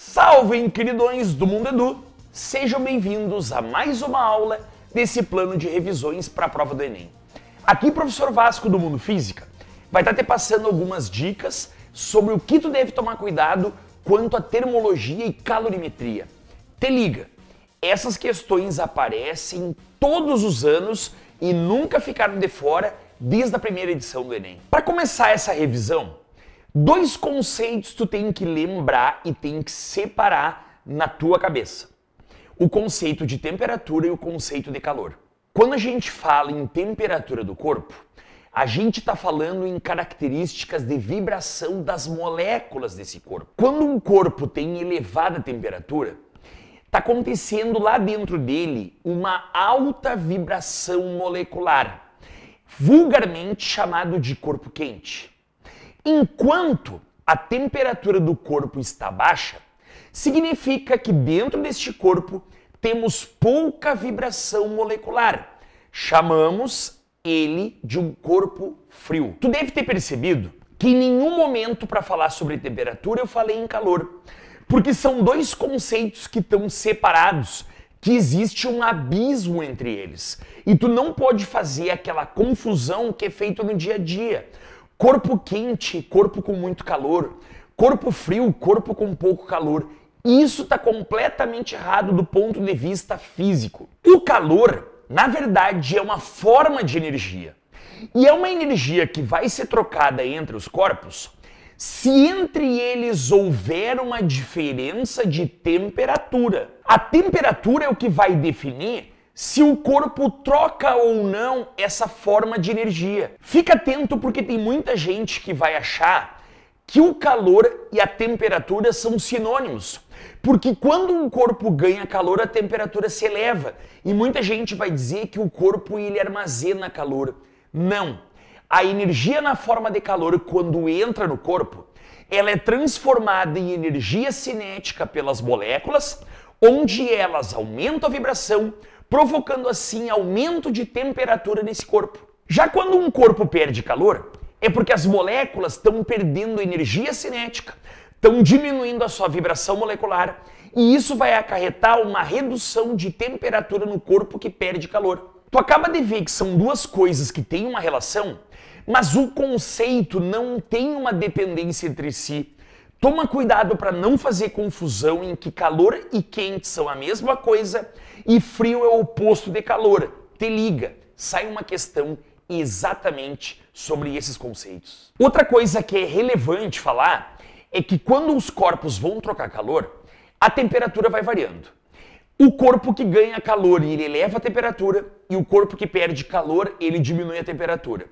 Salve, queridões do Mundo Edu! Sejam bem-vindos a mais uma aula desse plano de revisões para a prova do Enem. Aqui, professor Vasco do Mundo Física vai estar te passando algumas dicas sobre o que tu deve tomar cuidado quanto a termologia e calorimetria. Te liga, essas questões aparecem todos os anos e nunca ficaram de fora desde a primeira edição do Enem. Para começar essa revisão, dois conceitos tu tem que lembrar e tem que separar na tua cabeça. O conceito de temperatura e o conceito de calor. Quando a gente fala em temperatura do corpo, a gente está falando em características de vibração das moléculas desse corpo. Quando um corpo tem elevada temperatura, está acontecendo lá dentro dele uma alta vibração molecular, vulgarmente chamado de corpo quente. Enquanto a temperatura do corpo está baixa, significa que dentro deste corpo temos pouca vibração molecular. Chamamos ele de um corpo frio. Tu deve ter percebido que em nenhum momento para falar sobre temperatura eu falei em calor, porque são dois conceitos que estão separados, que existe um abismo entre eles. E tu não pode fazer aquela confusão que é feita no dia a dia. Corpo quente, corpo com muito calor. Corpo frio, corpo com pouco calor. Isso está completamente errado do ponto de vista físico. O calor, na verdade, é uma forma de energia. E é uma energia que vai ser trocada entre os corpos se entre eles houver uma diferença de temperatura. A temperatura é o que vai definir se o corpo troca ou não essa forma de energia. Fica atento porque tem muita gente que vai achar que o calor e a temperatura são sinônimos. Porque quando um corpo ganha calor, a temperatura se eleva. E muita gente vai dizer que o corpo ele armazena calor. Não. A energia na forma de calor, quando entra no corpo, ela é transformada em energia cinética pelas moléculas, onde elas aumentam a vibração, provocando assim aumento de temperatura nesse corpo. Já quando um corpo perde calor, é porque as moléculas estão perdendo energia cinética, estão diminuindo a sua vibração molecular, e isso vai acarretar uma redução de temperatura no corpo que perde calor. Tu acaba de ver que são duas coisas que têm uma relação, mas o conceito não tem uma dependência entre si. Toma cuidado para não fazer confusão em que calor e quente são a mesma coisa e frio é o oposto de calor. Te liga, sai uma questão exatamente sobre esses conceitos. Outra coisa que é relevante falar é que quando os corpos vão trocar calor, a temperatura vai variando. O corpo que ganha calor, ele eleva a temperatura, e o corpo que perde calor, ele diminui a temperatura.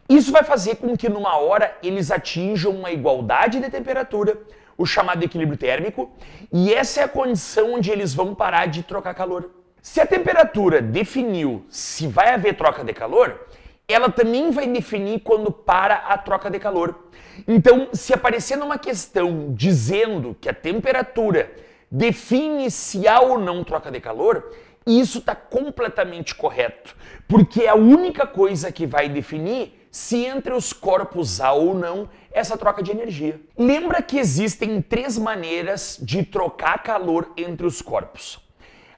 Isso vai fazer com que numa hora eles atinjam uma igualdade de temperatura, o chamado equilíbrio térmico, e essa é a condição onde eles vão parar de trocar calor. Se a temperatura definiu se vai haver troca de calor, ela também vai definir quando para a troca de calor. Então, se aparecer numa questão dizendo que a temperatura define se há ou não troca de calor, isso está completamente correto, porque é a única coisa que vai definir se entre os corpos há ou não essa troca de energia. Lembra que existem três maneiras de trocar calor entre os corpos.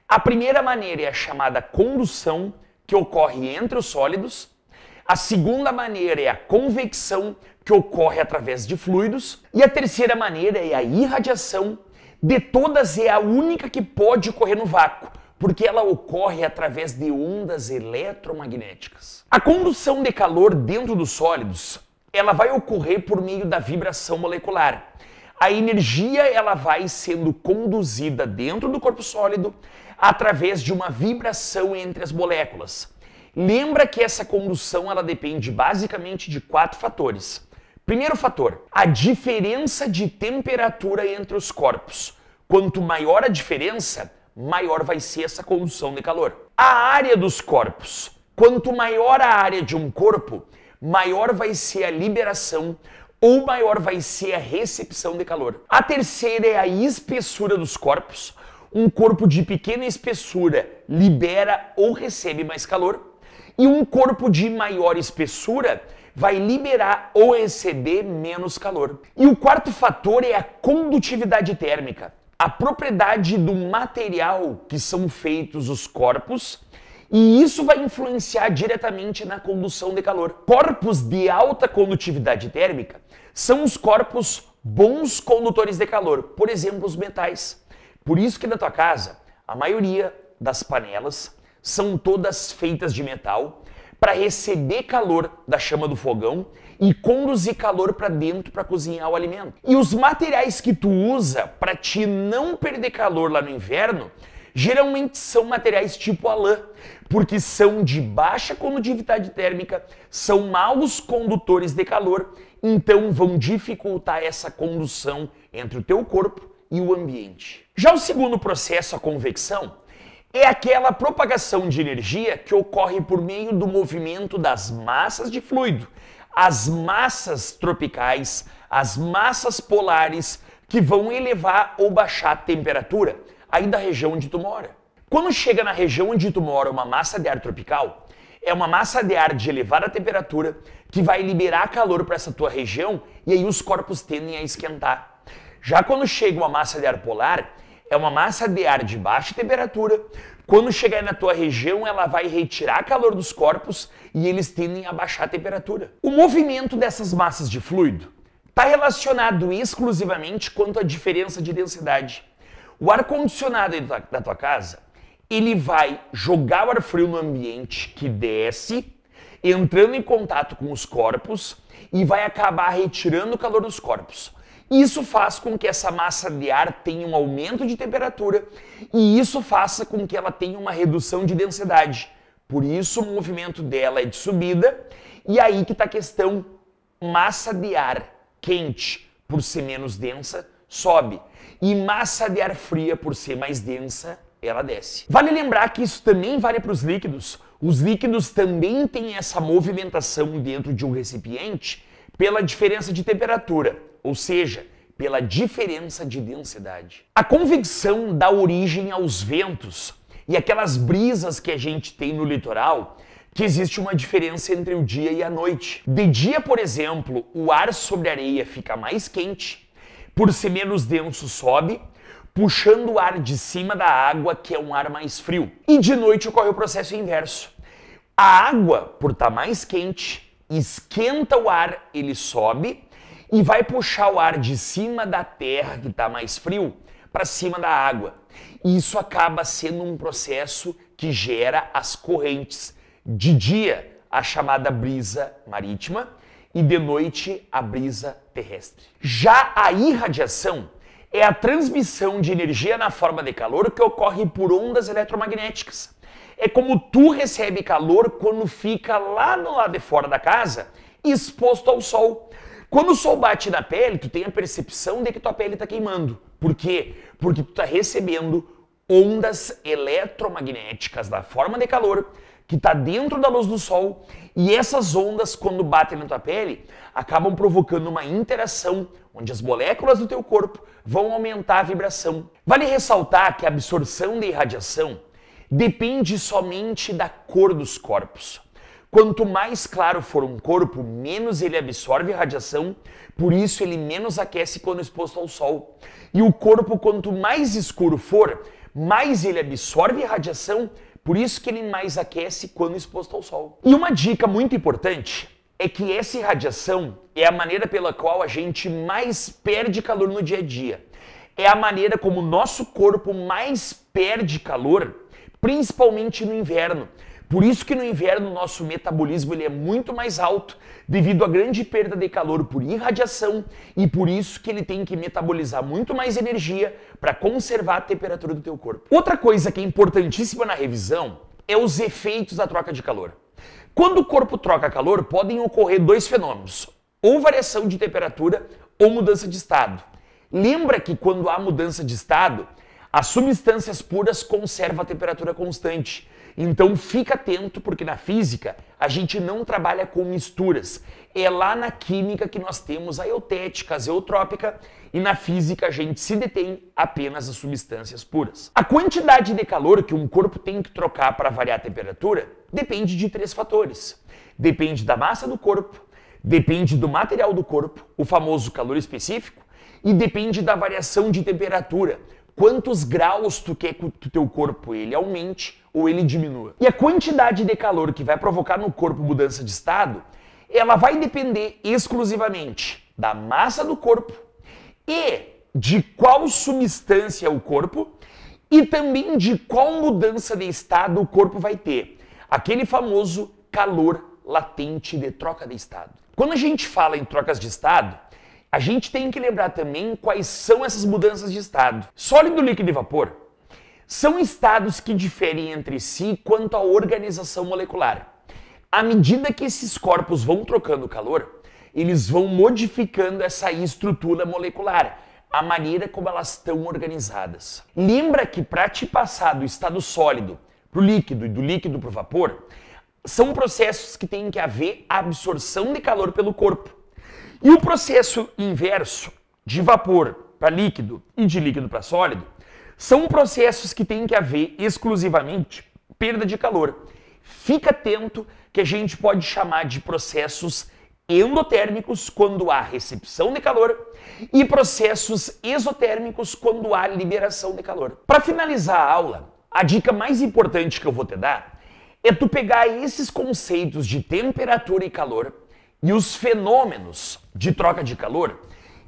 A primeira maneira é a chamada condução, que ocorre entre os sólidos. A segunda maneira é a convecção, que ocorre através de fluidos. E a terceira maneira é a irradiação. De todas, é a única que pode ocorrer no vácuo, porque ela ocorre através de ondas eletromagnéticas. A condução de calor dentro dos sólidos, ela vai ocorrer por meio da vibração molecular. A energia ela vai sendo conduzida dentro do corpo sólido através de uma vibração entre as moléculas. Lembra que essa condução ela depende basicamente de 4 fatores. Primeiro fator, a diferença de temperatura entre os corpos. Quanto maior a diferença, maior vai ser essa condução de calor. A área dos corpos. Quanto maior a área de um corpo, maior vai ser a liberação ou maior vai ser a recepção de calor. A terceira é a espessura dos corpos. Um corpo de pequena espessura libera ou recebe mais calor. E um corpo de maior espessura vai liberar ou receber menos calor. E o quarto fator é a condutividade térmica, a propriedade do material que são feitos os corpos, e isso vai influenciar diretamente na condução de calor. Corpos de alta condutividade térmica são os corpos bons condutores de calor, por exemplo, os metais. Por isso que na tua casa, a maioria das panelas são todas feitas de metal para receber calor da chama do fogão e conduzir calor para dentro para cozinhar o alimento. E os materiais que tu usa para te não perder calor lá no inverno, geralmente são materiais tipo a lã, porque são de baixa condutividade térmica, são maus condutores de calor, então vão dificultar essa condução entre o teu corpo e o ambiente. Já o segundo processo, a convecção, é aquela propagação de energia que ocorre por meio do movimento das massas de fluido, as massas tropicais, as massas polares que vão elevar ou baixar a temperatura aí da região onde tu mora. Quando chega na região onde tu mora uma massa de ar tropical, é uma massa de ar de elevada temperatura que vai liberar calor para essa tua região e aí os corpos tendem a esquentar. Já quando chega uma massa de ar polar, é uma massa de ar de baixa temperatura. Quando chegar na tua região, ela vai retirar calor dos corpos e eles tendem a baixar a temperatura. O movimento dessas massas de fluido está relacionado exclusivamente quanto à diferença de densidade. O ar-condicionado da tua casa, ele vai jogar o ar frio no ambiente que desce, entrando em contato com os corpos e vai acabar retirando o calor dos corpos. Isso faz com que essa massa de ar tenha um aumento de temperatura e isso faça com que ela tenha uma redução de densidade. Por isso o movimento dela é de subida e aí que está a questão, massa de ar quente, por ser menos densa, sobe. E massa de ar fria, por ser mais densa, ela desce. Vale lembrar que isso também vale para os líquidos. Os líquidos também têm essa movimentação dentro de um recipiente pela diferença de temperatura, ou seja, pela diferença de densidade. A convecção dá origem aos ventos e aquelas brisas que a gente tem no litoral, que existe uma diferença entre o dia e a noite. De dia, por exemplo, o ar sobre a areia fica mais quente, por ser menos denso sobe, puxando o ar de cima da água, que é um ar mais frio. E de noite ocorre o processo inverso. A água, por estar mais quente, esquenta o ar, ele sobe e vai puxar o ar de cima da terra, que está mais frio, para cima da água. E isso acaba sendo um processo que gera as correntes. De dia, a chamada brisa marítima, e de noite, a brisa terrestre. Já a irradiação é a transmissão de energia na forma de calor que ocorre por ondas eletromagnéticas. É como tu recebe calor quando fica lá no lado de fora da casa, exposto ao sol. Quando o sol bate na pele, tu tem a percepção de que tua pele está queimando. Por quê? Porque tu está recebendo ondas eletromagnéticas da forma de calor que está dentro da luz do sol e essas ondas, quando batem na tua pele, acabam provocando uma interação onde as moléculas do teu corpo vão aumentar a vibração. Vale ressaltar que a absorção de irradiação depende somente da cor dos corpos. Quanto mais claro for um corpo, menos ele absorve radiação, por isso ele menos aquece quando exposto ao sol. E o corpo, quanto mais escuro for, mais ele absorve radiação, por isso que ele mais aquece quando exposto ao sol. E uma dica muito importante é que essa irradiação é a maneira pela qual a gente mais perde calor no dia a dia. É a maneira como o nosso corpo mais perde calor, principalmente no inverno. Por isso que no inverno o nosso metabolismo ele é muito mais alto devido à grande perda de calor por irradiação e por isso que ele tem que metabolizar muito mais energia para conservar a temperatura do teu corpo. Outra coisa que é importantíssima na revisão é os efeitos da troca de calor. Quando o corpo troca calor, podem ocorrer dois fenômenos, ou variação de temperatura ou mudança de estado. Lembra que quando há mudança de estado, as substâncias puras conservam a temperatura constante. Então fica atento, porque na física a gente não trabalha com misturas. É lá na química que nós temos a eutética, a zeotrópica, e na física a gente se detém apenas as substâncias puras. A quantidade de calor que um corpo tem que trocar para variar a temperatura depende de três fatores. Depende da massa do corpo, Depende do material do corpo, o famoso calor específico, e depende da variação de temperatura, quantos graus tu quer que o teu corpo ele aumente ou ele diminua. E a quantidade de calor que vai provocar no corpo mudança de estado, ela vai depender exclusivamente da massa do corpo e de qual substância é o corpo e também de qual mudança de estado o corpo vai ter. Aquele famoso calor latente de troca de estado. Quando a gente fala em trocas de estado, a gente tem que lembrar também quais são essas mudanças de estado. Sólido, líquido e vapor são estados que diferem entre si quanto à organização molecular. À medida que esses corpos vão trocando calor, eles vão modificando essa estrutura molecular, a maneira como elas estão organizadas. Lembra que para te passar do estado sólido para o líquido e do líquido para o vapor, são processos que têm que haver absorção de calor pelo corpo. E o processo inverso, de vapor para líquido e de líquido para sólido, são processos que têm que haver exclusivamente perda de calor. Fica atento que a gente pode chamar de processos endotérmicos quando há recepção de calor e processos exotérmicos quando há liberação de calor. Para finalizar a aula, a dica mais importante que eu vou te dar é tu pegar esses conceitos de temperatura e calor e os fenômenos de troca de calor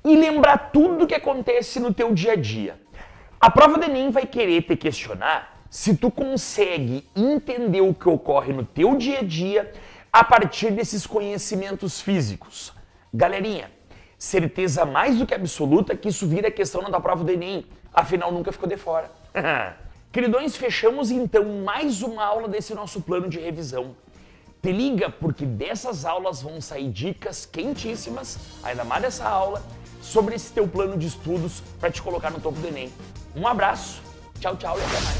e lembrar tudo o que acontece no teu dia a dia. A prova do Enem vai querer te questionar se tu consegue entender o que ocorre no teu dia a dia a partir desses conhecimentos físicos. Galerinha, certeza mais do que absoluta que isso vira questão na tua prova do Enem, afinal nunca ficou de fora. Queridões, fechamos então mais uma aula desse nosso plano de revisão. Te liga, porque dessas aulas vão sair dicas quentíssimas, ainda mais dessa aula, sobre esse teu plano de estudos para te colocar no topo do Enem. Um abraço, tchau, tchau e até mais.